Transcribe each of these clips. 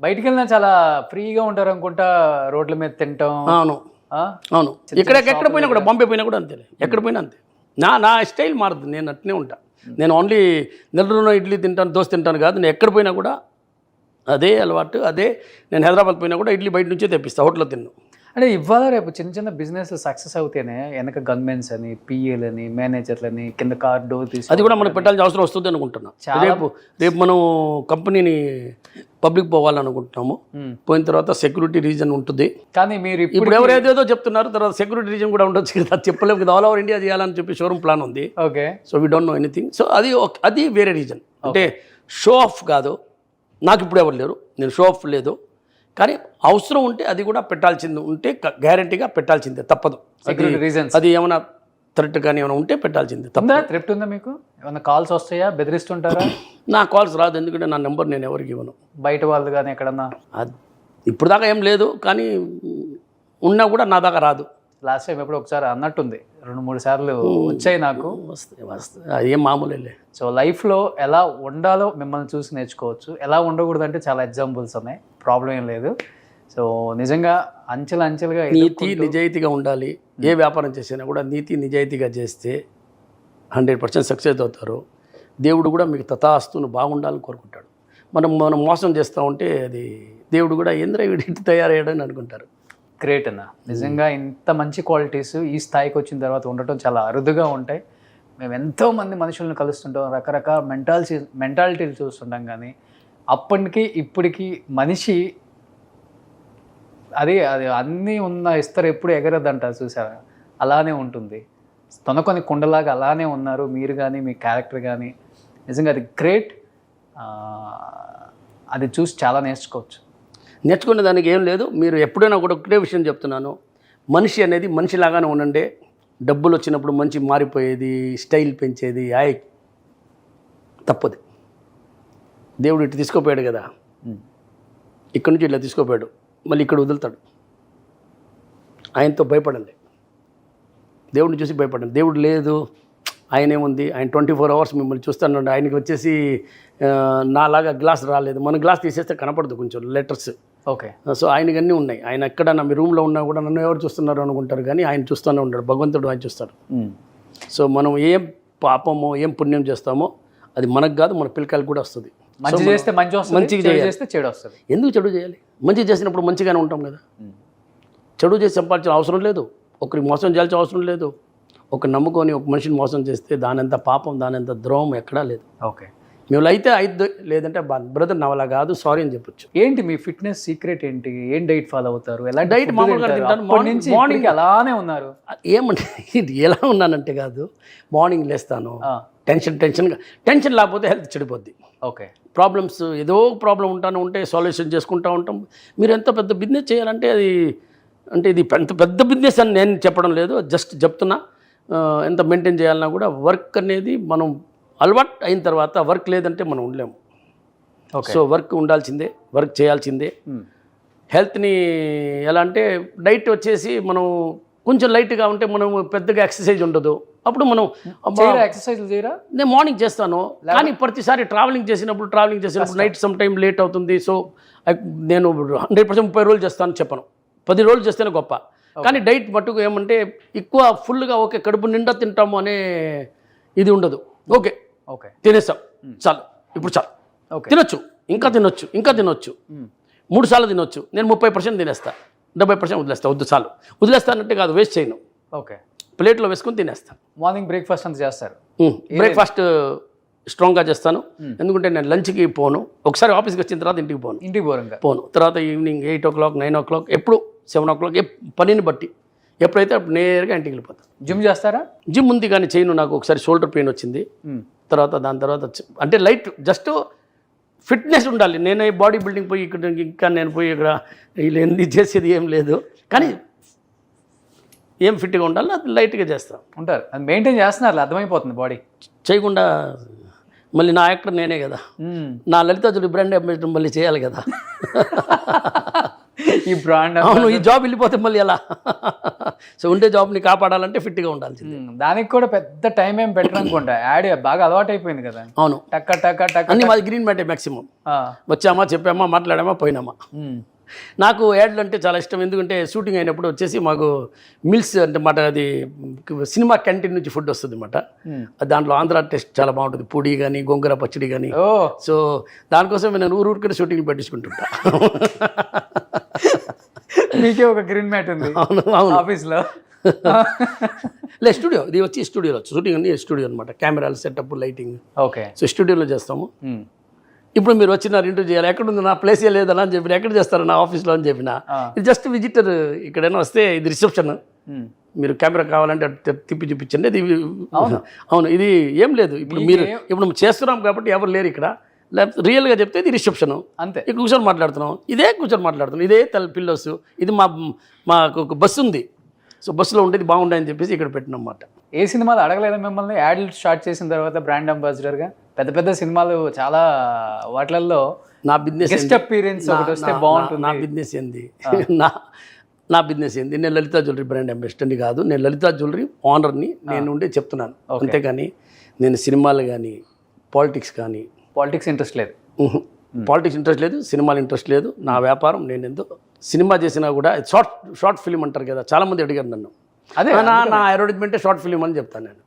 బయటికి చాలా ఫ్రీగా ఉంటారు అనుకుంటా, రోడ్ల మీద తింటాం. అవును ఆ? అవును, ఎక్కడ పోయినా కూడా, బాంబే పోయినా కూడా అంతే, ఎక్కడ పోయినా అంతే. నా స్టైల్ మారదు, నేను అట్నే ఉంటా. నేను ఓన్లీ నెల్లూరులో ఇడ్లీ తింటాను, దోశ తింటాను కాదు, నేను ఎక్కడ పోయినా కూడా అదే అలవాటు. అదే నేను హైదరాబాద్ పోయినా కూడా ఇడ్లీ బయట నుంచే తెప్పిస్తా, హోటల్లో తిన్ను. అంటే ఇవాళ రేపు చిన్న చిన్న బిజినెస్ సక్సెస్ అవుతేనే వెనక గన్మెన్స్ అని, పిఏలని, మేనేజర్లని, కింద కార్ డోర్ తీసి అది కూడా మనకు పెట్టాల్సిన అవసరం వస్తుంది అనుకుంటున్నా. రేపు మనం కంపెనీని పబ్లిక్ పోవాలనుకుంటున్నాము. పోయిన తర్వాత సెక్యూరిటీ రీజన్ ఉంటుంది. కానీ మీరు ఇప్పుడు ఎవరేదేదో చెప్తున్నారు, తర్వాత సెక్యూరిటీ రీజన్ కూడా ఉండొచ్చు కదా, చెప్పలేము కదా. ఆల్ ఓవర్ ఇండియా చేయాలని చెప్పి షోరూమ్ ప్లాన్ ఉంది. Okay, so we don't know anything. So అది వేరే రీజన్. అంటే షో ఆఫ్ కాదు, నాకు ఇప్పుడు ఎవరు లేరు, నేను షో ఆఫ్ లేదు. కానీ అవసరం ఉంటే అది కూడా పెట్టాల్సింది ఉంటే గ్యారంటీగా పెట్టాల్సిందే, తప్పదు. అది ఏమైనా థ్రెట్ కానీ ఏమైనా ఉంటే పెట్టాల్సిందే. థ్రెట్ ఉందా మీకు? ఏమైనా కాల్స్ వస్తాయా? బెదిరిస్తుంటారా? నా కాల్స్ రాదు, ఎందుకంటే నా నెంబర్ నేను ఎవరికి ఇవ్వను. బయట వాళ్ళు కానీ ఎక్కడన్నా? ఇప్పుడు దాకా ఏం లేదు, కానీ ఉన్నా కూడా నా దాకా రాదు. లాస్ట్ టైం ఎప్పుడు ఒకసారి అన్నట్టుంది, 2-3 సార్లు వచ్చాయి నాకు. వస్తాయి, అది ఏం మామూలే. సో లైఫ్లో ఎలా ఉండాలో మిమ్మల్ని చూసి నేర్చుకోవచ్చు, ఎలా ఉండకూడదు అంటే చాలా ఎగ్జాంపుల్స్ ఉన్నాయి, ప్రాబ్లం ఏం లేదు. సో నిజంగా అంచెలుగా నీతి నిజాయితీగా ఉండాలి. ఏ వ్యాపారం చేసినా కూడా నీతి నిజాయితీగా చేస్తే 100% సక్సెస్ అవుతారు. దేవుడు కూడా మీకు తథాస్తును బాగుండాలని కోరుకుంటాడు. మనం మోసం చేస్తూ ఉంటే అది దేవుడు కూడా ఏంద్ర వీడి తయారయ్యాడని అనుకుంటారు. గ్రేట్ అన్న, నిజంగా ఇంత మంచి క్వాలిటీస్ ఈ స్థాయికి వచ్చిన తర్వాత ఉండటం చాలా అరుదుగా ఉంటాయి. మేము ఎంతోమంది మనుషులను కలుస్తుంటాం, రకరకాల మెంటాలిటీలు చూస్తుంటాం, కానీ అప్పటికి ఇప్పటికి మనిషి అది అన్నీ ఇస్తారు ఎప్పుడు ఎగరద్దంట, చూసారా? అలానే ఉంటుంది. తొనకొని కుండలాగా అలానే ఉన్నారు మీరు కానీ, మీ క్యారెక్టర్ కానీ. నిజంగా అది గ్రేట్. అది చూసి చాలా నేర్చుకోవచ్చు. నేర్చుకునే దానికి ఏం లేదు. మీరు ఎప్పుడైనా కూడా ఒకటే విషయం చెప్తున్నాను, మనిషి అనేది మనిషిలాగానే ఉండండి. డబ్బులు వచ్చినప్పుడు మంచి మారిపోయేది, స్టైల్ పెంచేది తప్పదు. దేవుడు ఇటు తీసుకోపోయాడు కదా, ఇక్కడి నుంచి ఇట్లా తీసుకోపోయాడు, మళ్ళీ ఇక్కడ వదులుతాడు. ఆయనతో భయపడండి, దేవుడిని చూసి భయపడండి. దేవుడు లేదు, ఆయన ఏముంది, ఆయన 24 hours మిమ్మల్ని చూస్తానండి. ఆయనకి వచ్చేసి నాలాగా గ్లాస్ రాలేదు, మన గ్లాస్ తీసేస్తే కనపడదు కొంచెం లెటర్స్. ఓకే, సో ఆయనకి అన్నీ ఉన్నాయి. ఆయన ఎక్కడన్నా మీ రూమ్లో ఉన్నా కూడా నన్ను ఎవరు చూస్తున్నారు అనుకుంటారు, కానీ ఆయన చూస్తూనే ఉంటాడు, భగవంతుడు ఆయన చూస్తాడు. సో మనం ఏం పాపమో ఏం పుణ్యం చేస్తామో అది మనకు కాదు, మన పిల్లకాయలకు కూడా వస్తుంది. మంచి చేస్తే మంచిగా చేస్తే చెడు వస్తుంది. ఎందుకు చెడు చేయాలి? మంచి చేసినప్పుడు మంచిగానే ఉంటాం కదా. చెడు చేసి సంపాదించిన అవసరం లేదు, ఒకరికి మోసం చేయాల్సిన అవసరం లేదు. ఒక నమ్ముకొని ఒక మనిషిని మోసం చేస్తే దానంత పాపం, దానంత ద్రోహం ఎక్కడా లేదు. ఓకే, మేము అయితే లేదంటే బ్రదర్ నవలా కాదు, సారీ అని చెప్పొచ్చు. ఏంటి మీ ఫిట్నెస్ సీక్రెట్ ఏంటి? ఏం డైట్ ఫాలో అవుతారు? ఎలా డైట్ మామూలుగా తింటాను. మార్నింగ్ అలానే ఉన్నారు? ఏమంటే ఇది ఎలా ఉన్నానంటే కాదు, మార్నింగ్ లేస్తాను, టెన్షన్ లేకపోతే హెల్త్ చెడిపోద్ది. ఓకే, ప్రాబ్లమ్స్ ఏదో ప్రాబ్లం ఉంటే సాల్యూషన్ చేసుకుంటూ ఉంటాం. మీరు ఎంత పెద్ద బిజినెస్ చేయాలంటే అది అంటే ఇది ఎంత పెద్ద బిజినెస్ అని నేను చెప్పడం లేదు, జస్ట్ చెప్తున్నా. ఎంత మెయింటైన్ చేయాలన్నా కూడా వర్క్ అనేది మనం అలవాటు అయిన తర్వాత వర్క్ లేదంటే మనం ఉండలేము. సో వర్క్ ఉండాల్సిందే, వర్క్ చేయాల్సిందే. హెల్త్ని ఎలా అంటే డైట్ వచ్చేసి మనం కొంచెం లైట్గా ఉంటే మనం పెద్దగా ఎక్సర్సైజ్ ఉండదు. అప్పుడు మనం ఎక్సర్సైజ్ చేయరా? నేను మార్నింగ్ చేస్తాను, కానీ ప్రతిసారి ట్రావెలింగ్ చేసినప్పుడు నైట్ సమ్ టైం లేట్ అవుతుంది. సో నేను 100% 30 రోజులు చేస్తాను చెప్పను, 10 రోజులు చేస్తేనే గొప్ప. కానీ డైట్ మట్టుకు ఏమంటే ఎక్కువ ఫుల్గా ఓకే కడుపు నిండా తింటాము అనే ఇది ఉండదు. ఓకే ఓకే తినేస్తాం, చాలు, ఇప్పుడు చాలు, తినొచ్చు, ఇంకా తినొచ్చు 3 సార్లు తినొచ్చు. నేను 30% తినేస్తా, 70% వదిలేస్తా. చాలు, వదిలేస్తానంటే కాదు, వేస్ట్ చేయను. ఓకే, ప్లేట్లో వేసుకొని తినేస్తాను. మార్నింగ్ బ్రేక్ఫాస్ట్ అంతా చేస్తారు? బ్రేక్ఫాస్ట్ స్ట్రాంగ్గా చేస్తాను, ఎందుకంటే నేను లంచ్కి పోను. ఒకసారి ఆఫీస్కి వచ్చిన తర్వాత ఇంటికి పోను. తర్వాత ఈవినింగ్ 8 o'clock 9 o'clock ఎప్పుడు 7 o'clock పనిని బట్టి ఎప్పుడైతే అప్పుడు నేరుగా ఇంటికి వెళ్ళిపోతాను. జిమ్ చేస్తారా? జిమ్ ఉంది కానీ చేయను, నాకు ఒకసారి షోల్డర్ పెయిన్ వచ్చింది. దాని తర్వాత అంటే లైట్ జస్ట్ ఫిట్నెస్ ఉండాలి. నేను బాడీ బిల్డింగ్ పోయి ఇక్కడ నేను పోయి ఇక్కడ వీళ్ళు ఎన్ని చేసేది ఏం లేదు, కానీ ఏం ఫిట్గా ఉండాలి అది లైట్గా చేస్తాను. ఉంటారు, అది మెయింటైన్ చేస్తున్నారు, అర్థమైపోతుంది. బాడీ చేయకుండా మళ్ళీ నా యాక్టర్ నేనే కదా, నా లలిత జుడి బ్రాండ్ అంబాసిడర్ మళ్ళీ చేయాలి కదా. ఈ బ్రాండ్ అవును, ఈ జాబ్ వెళ్ళిపోతే మళ్ళీ ఎలా? సో ఉండే జాబ్ని కాపాడాలంటే ఫిట్గా ఉండాల్సింది. దానికి కూడా పెద్ద టైం ఏం పెట్టరు అనుకుంటా, యాడ్ బాగా అలవాటు అయిపోయింది కదా. అవును, టక్క టక్క టక్క అన్ని మాది గ్రీన్ మ్యాటే మ్యాక్సిమం. వచ్చామా, చెప్పామా, మాట్లాడామా, పోయినామా. నాకు యాడ్లు అంటే చాలా ఇష్టం. ఎందుకంటే షూటింగ్ అయినప్పుడు వచ్చేసి మాకు మిల్స్ అంటే మాట, అది సినిమా క్యాంటీన్ నుంచి ఫుడ్ వస్తుంది అన్నమాట. దాంట్లో ఆంధ్ర టేస్ట్ చాలా బాగుంటుంది, పూడి కానీ గోంగూర పచ్చడి కానీ. సో దానికోసం నేను ఊరికనే షూటింగ్ పెట్టించుకుంటుంటా. మీకే ఒక గ్రీన్ మ్యాట్ ఉంది ఆఫీస్లో? లే, స్టూడియో ఇది వచ్చి స్టూడియోలో షూటింగ్ అన్ని స్టూడియో అనమాట. కెమెరాలు, సెటప్, లైటింగ్. ఓకే. సో స్టూడియోలో చేస్తాము. ఇప్పుడు మీరు వచ్చినారు, ఇంటర్వ్యూ చేయాలి, ఎక్కడుంది నా ప్లేసే లేదని అని చెప్పిన, ఎక్కడ చేస్తారు నా ఆఫీస్లో అని చెప్పిన. ఇది జస్ట్ విజిటర్, ఇక్కడైనా వస్తే ఇది రిసెప్షన్, మీరు కెమెరా కావాలంటే తిప్పి చూపించండి. ఇది అవును, ఇది ఏం లేదు. ఇప్పుడు చేస్తున్నాం కాబట్టి ఎవరు లేరు ఇక్కడ. లేకపోతే రియల్గా చెప్తే ఇది రిసెప్షన్ అంతే. ఇక్కడ కూర్చొని మాట్లాడుతున్నాం, కూర్చొని మాట్లాడుతున్నాం, ఇదే పిల్లోస్. ఇది మాకు ఒక బస్సు ఉంది. సో బస్సులో ఉండేది బాగుండాయని చెప్పేసి ఇక్కడ పెట్టినమాట. ఏ సినిమాలు అడగలేదా మిమ్మల్ని యాడ్లు స్టార్ట్ చేసిన తర్వాత బ్రాండ్ అంబాసిడర్గా? పెద్ద పెద్ద సినిమాలు చాలా వాటిల్లో నా బిజినెస్ గెస్ట్ అపీరెన్స్ ఒకటి వస్తే బాగుంటుంది. నా బిజినెస్ ఏంది నా బిజినెస్ ఏంది? నేను లలితా జ్యువెలరీ బ్రాండ్ అంబాసిడర్ని కాదు, నేను లలితా జ్యువెలరీ ఓనర్ని నేను ఉండే చెప్తున్నాను. అంతేగాని నేను సినిమాలు కానీ పాలిటిక్స్ ఇంట్రెస్ట్ లేదు. పాలిటిక్స్ ఇంట్రెస్ట్ లేదు, సినిమాలు ఇంట్రెస్ట్ లేదు. నా వ్యాపారం, నేను ఎందుకు సినిమా చేసినా కూడా షార్ట్ ఫిలిం అంటారు కదా, చాలామంది అడిగారు నన్ను. అదే నా అడ్వర్టైజ్మెంటే షార్ట్ ఫిలిం అని చెప్తాను నేను.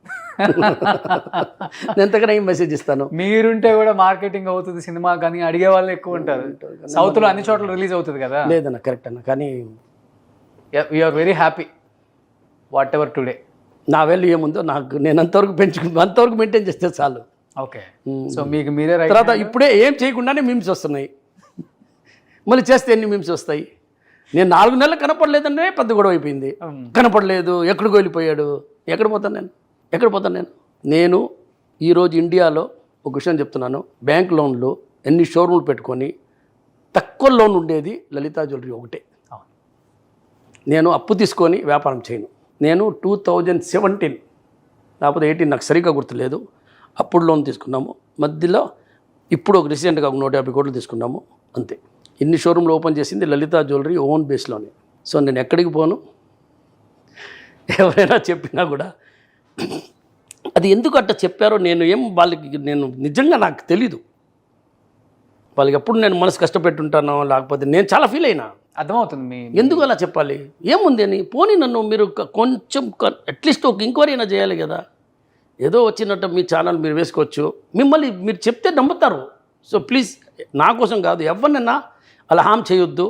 నేను ఎంతకన్నా ఏం మెసేజ్ ఇస్తాను. మీరుంటే కూడా మార్కెటింగ్ అవుతుంది సినిమా, కానీ అడిగే వాళ్ళు ఎక్కువ ఉంటారు. సౌత్లో అన్ని చోట్ల రిలీజ్ అవుతుంది కదా. లేదన్న, కరెక్ట్ అన్న. కానీ you are very happy whatever today. నా వాల్యూ ఏముందో నాకు నేను అంతవరకు మెయింటైన్ చేస్తే చాలు. ఓకే. సో మీకు మీరే తర్వాత ఇప్పుడే ఏం చేయకుండానే మీమ్స్ వస్తున్నాయి, మళ్ళీ చేస్తే ఎన్ని మీమ్స్ వస్తాయి. నేను 4 నెలలు కనపడలేదంటే పెద్ద గొడవ అయిపోయింది. కనపడలేదు, ఎక్కడికి వెళ్ళిపోయాడు, ఎక్కడ పోతాను నేను ఈరోజు ఇండియాలో ఒక విషయం చెప్తున్నాను. బ్యాంక్ లోన్లు ఎన్ని షోరూమ్లు పెట్టుకొని తక్కువ లోన్ ఉండేది లలితా జ్యువెలరీ ఒకటే. నేను అప్పు తీసుకొని వ్యాపారం చేయను. నేను 2017 లేకపోతే 18 నాకు సరిగ్గా గుర్తులేదు, అప్పుడు లోన్ తీసుకున్నాము. మధ్యలో ఇప్పుడు ఒక రీసెంట్గా ఒక 150 కోట్లు తీసుకున్నాము, అంతే. ఇన్ని షోరూమ్లు ఓపెన్ చేసింది లలితా జ్యువెలరీ ఓన్ బేస్లోనే. సో నేను ఎక్కడికి పోను, ఎవరైనా చెప్పినా కూడా అది ఎందుకు అట్లా చెప్పారో నేను నిజంగా నాకు తెలీదు. వాళ్ళకి ఎప్పుడు నేను మనసు కష్టపెట్టుంటానో, లేకపోతే నేను చాలా ఫీల్ అయినా. అర్థమవుతుంది ఎందుకు అలా చెప్పాలి, ఏముంది అని. పోనీ నన్ను మీరు కొంచెం అట్లీస్ట్ ఒక ఎంక్వైరీ అయినా చేయాలి కదా. ఏదో వచ్చినట్టు మీ ఛానల్ మీరు వేసుకోవచ్చు, మిమ్మల్ని మీరు చెప్తే నమ్ముతారు. సో ప్లీజ్, నా కోసం కాదు, ఎవరినైనా అలా హామ్ చేయొద్దు.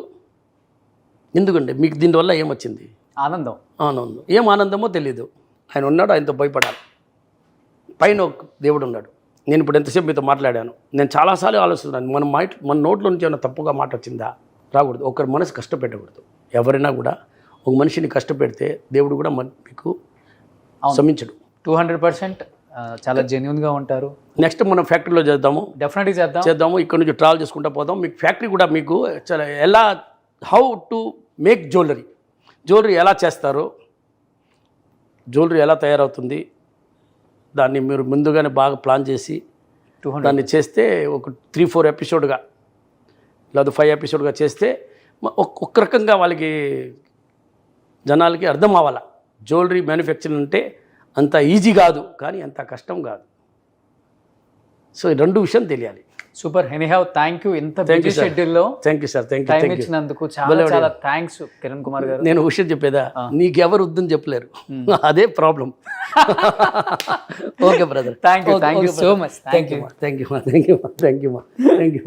ఎందుకంటే మీకు దీనివల్ల ఏమొచ్చింది? ఆనందం. ఏం ఆనందమో తెలీదు. ఆయన ఉన్నాడు, ఆయనతో భయపడాలి. పైన ఒక దేవుడు ఉన్నాడు. నేను ఇప్పుడు ఎంతసేపు మీతో మాట్లాడాను, నేను చాలాసార్లు ఆలోచిస్తున్నాను. మన నోట్లో నుంచి ఏమైనా తప్పుగా మాట వచ్చిందా? రాకూడదు. ఒకరి మనసు కష్టపెట్టకూడదు. ఎవరైనా కూడా ఒక మనిషిని కష్టపెడితే దేవుడు కూడా మీకు క్షమించడు. 200% చాలా జెన్యూన్గా ఉంటారు. నెక్స్ట్ మనం ఫ్యాక్టరీలో డెఫినెట్గా చేద్దాము. ఇక్కడ నుంచి ట్రావెల్ చేసుకుంటూ పోదాం. మీకు ఫ్యాక్టరీ కూడా మీకు చాలా హౌ టు మేక్ జ్యువెలరీ ఎలా చేస్తారు, జ్యువెలరీ ఎలా తయారవుతుంది, దాన్ని మీరు ముందుగానే బాగా ప్లాన్ చేసి దాన్ని చేస్తే ఒక 3-4 ఎపిసోడ్గా లేదా 5 ఎపిసోడ్గా చేస్తే ఒక్క రకంగా వాళ్ళకి జనాలకి అర్థం అవ్వాలి. జ్యువెలరీ మ్యానుఫ్యాక్చరింగ్ అంటే అంత ఈజీ కాదు, కానీ అంత కష్టం కాదు. సో ఈ 2 విషయం తెలియాలి. సూపర్. Anyhow thank you. ఇంత బిజీ షెడ్యూల్లో థ్యాంక్ యూ సార్. టైం ఇచ్చినందుకు చాలా థ్యాంక్స్ కిరణ్ కుమార్ గారు. నేను విషయం చెప్పేదా, నీకెవరు వద్దని చెప్పలేరు, అదే problem. Okay brother, thank you so much. Thank you.